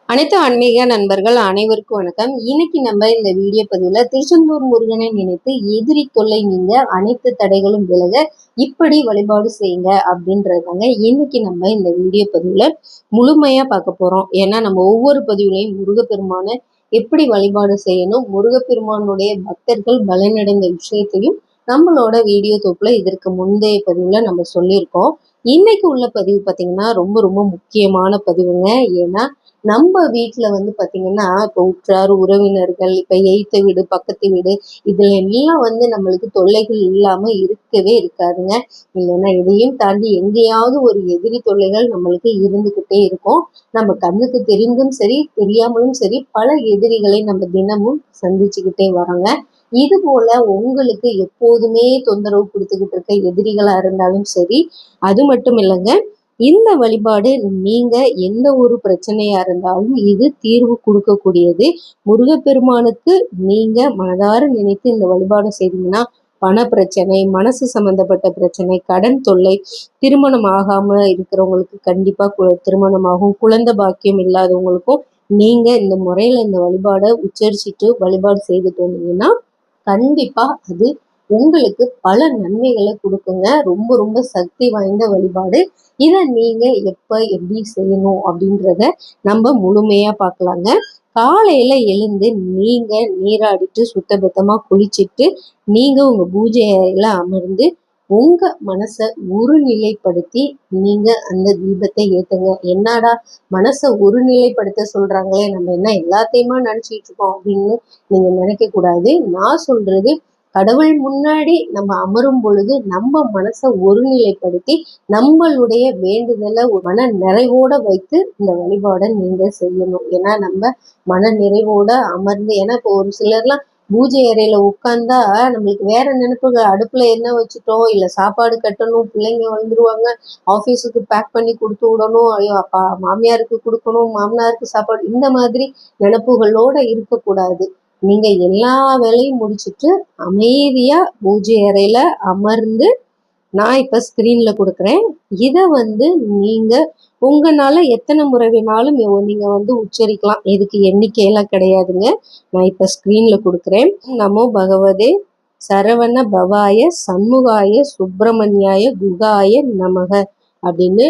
அனைத்து ஆன்மீக நண்பர்கள் அனைவருக்கும் வணக்கம். இன்னைக்கு நம்ம இந்த வீடியோ பதிவுல திருச்செந்தூர் முருகனை நினைத்து எதிரி தொல்லை நீங்க அனைத்து தடைகளும் விலக இப்படி வழிபாடு செய்யுங்க அப்படின்றதாங்க இன்னைக்கு நம்ம இந்த வீடியோ பதிவுல முழுமையா பார்க்க போறோம். ஏன்னா நம்ம ஒவ்வொரு பதிவுலையும் முருகப்பெருமான எப்படி வழிபாடு செய்யணும், முருகப்பெருமானுடைய பக்தர்கள் பலனடைந்த விஷயத்தையும் நம்மளோட வீடியோ தொகுப்புல இதற்கு முந்தைய பதிவுல நம்ம சொல்லியிருக்கோம். இன்னைக்கு உள்ள பதிவு பார்த்தீங்கன்னா ரொம்ப ரொம்ப முக்கியமான பதிவுங்க. ஏன்னா நம்ம வீட்டுல பாத்தீங்கன்னா இப்போ உற்றார் உறவினர்கள் இப்ப எய்த்த வீடு பக்கத்து வீடு இதுல எல்லாம் நம்மளுக்கு தொல்லைகள் இல்லாம இருக்கவே இருக்காதுங்க. இல்லைன்னா இதையும் தாண்டி எங்கேயாவது ஒரு எதிரி தொல்லைகள் நம்மளுக்கு இருந்துகிட்டே இருக்கும். நம்ம கண்ணுக்கு தெரிந்தும் சரி தெரியாமலும் சரி பல எதிரிகளை நம்ம தினமும் சந்திச்சுக்கிட்டே வரோங்க. இது போல உங்களுக்கு எப்போதுமே தொந்தரவு கொடுத்துக்கிட்டு இருக்க எதிரிகளா இருந்தாலும் சரி, அது மட்டும் இல்லைங்க, இந்த வழிபாடு நீங்க எந்த ஒரு பிரச்சனையா இருந்தாலும் இது தீர்வு கொடுக்கக்கூடியது. முருகப்பெருமானுக்கு நீங்க மனதார நினைத்து இந்த வழிபாடு செய்தீங்கன்னா பண பிரச்சனை, மனசு சம்பந்தப்பட்ட பிரச்சனை, கடன் தொல்லை, திருமணம் ஆகாம இருக்கிறவங்களுக்கு கண்டிப்பா திருமணமாகும், குழந்தை பாக்கியம் இல்லாதவங்களுக்கும் நீங்க இந்த முறையில இந்த வழிபாடை உச்சரிச்சுட்டு வழிபாடு செய்துட்டு வந்தீங்கன்னா கண்டிப்பா அது உங்களுக்கு பல நன்மைகளை கொடுக்குங்க. ரொம்ப ரொம்ப சக்தி வாய்ந்த வழிபாடு. இதை நீங்க எப்ப எப்படி செய்யணும் அப்படின்றத நம்ம முழுமையா பார்க்கலாங்க. காலையில எழுந்து நீங்க நீராடிட்டு சுத்தபத்தமா குளிச்சுட்டு நீங்க உங்க பூஜை அறையில அமர்ந்து உங்க மனசை ஒருநிலைப்படுத்தி நீங்க அந்த தீபத்தை ஏத்துங்க. என்னடா மனசை ஒருநிலைப்படுத்த சொல்றாங்களே, நம்ம என்ன எல்லாத்தையுமா நினைச்சிட்டு இருக்கோம் அப்படின்னு நீங்க நினைக்க கூடாது. நான் சொல்றது கடவுள் முன்னாடி நம்ம அமரும் பொழுது நம்ம மனசை ஒருநிலைப்படுத்தி நம்மளுடைய வேண்டுதலை மன நிறைவோட வைத்து இந்த வழிபாடை நீங்க செய்யணும். ஏன்னா நம்ம மன நிறைவோட அமர்ந்து, ஏன்னா இப்போ ஒரு சிலர்லாம் பூஜை அறையில உட்கார்ந்தா நம்மளுக்கு வேற நினைப்புகள், அடுப்புல என்ன வச்சுட்டோம், இல்ல சாப்பாடு கட்டணும், பிள்ளைங்க வந்துருவாங்க, ஆபீஸுக்கு பேக் பண்ணி கொடுத்து விடணும், ஐயோ அப்பா மாமியாருக்கு கொடுக்கணும், மாமனாருக்கு சாப்பாடு, இந்த மாதிரி நினைப்புகளோட இருக்கக்கூடாது. நீங்க எல்லா வேலையும் முடிச்சுட்டு அமைதியா பூஜை அறையில அமர்ந்து நான் இப்ப ஸ்கிரீன்ல கொடுக்குறேன். இதை நீங்க உங்களால எத்தனை முறை வேணாலும் நீங்க உச்சரிக்கலாம். இதுக்கு எண்ணிக்கையெல்லாம் கிடையாதுங்க. நான் இப்ப ஸ்கிரீன்ல கொடுக்குறேன். நமோ பகவதே சரவண பவாய சண்முகாய சுப்பிரமணியாய குகாய நமக அப்படின்னு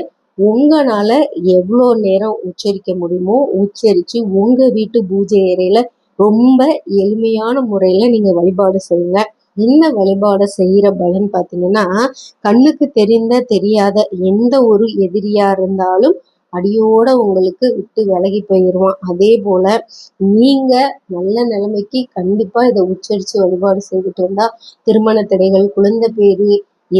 உங்களால எவ்வளோ நேரம் உச்சரிக்க முடியுமோ உச்சரிச்சு உங்க வீட்டு பூஜை அறையில ரொம்ப எளிமையான முறையில நீங்க வழிபாடு செய்யுங்க. இந்த வழிபாடை செய்யற பலன் பார்த்தீங்கன்னா கண்ணுக்கு தெரியாத எந்த ஒரு எதிரியா இருந்தாலும் அடியோட உங்களுக்கு விட்டு விலகி போயிடுவான். அதே போல நீங்க நல்ல நிலைமைக்கு கண்டிப்பா இதை உச்சரிச்சு வழிபாடு செய்துட்டு வந்தா திருமண தடைகள், குழந்தை பேரு,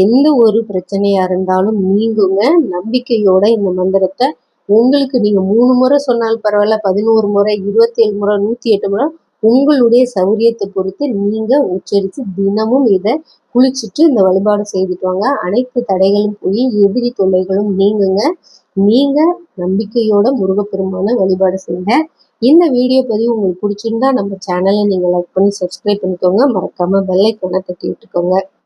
எந்த ஒரு பிரச்சனையா இருந்தாலும் நீங்குங்க. நம்பிக்கையோட இந்த மந்திரத்தை உங்களுக்கு நீங்க 3 முறை சொன்னாலும் பரவாயில்ல, 11 முறை, 27 முறை, 108 முறை உங்களுடைய சௌரியத்தை பொறுத்து நீங்க உச்சரித்து தினமும் இதை குளிச்சுட்டு இந்த வழிபாடு செய்துட்டு வாங்க. அனைத்து தடைகளும் போய் எதிரி தொல்லைகளும் நீங்குங்க. நீங்க நம்பிக்கையோட முருகப்பெருமான வழிபாடு செய்யுங்க. இந்த வீடியோ பதிவு உங்களுக்கு பிடிச்சிருந்தா நம்ம சேனலை நீங்க லைக் பண்ணி சப்ஸ்கிரைப் பண்ணிக்கோங்க. மறக்காம பெல் ஐகானை தட்டி விட்டுக்கோங்க.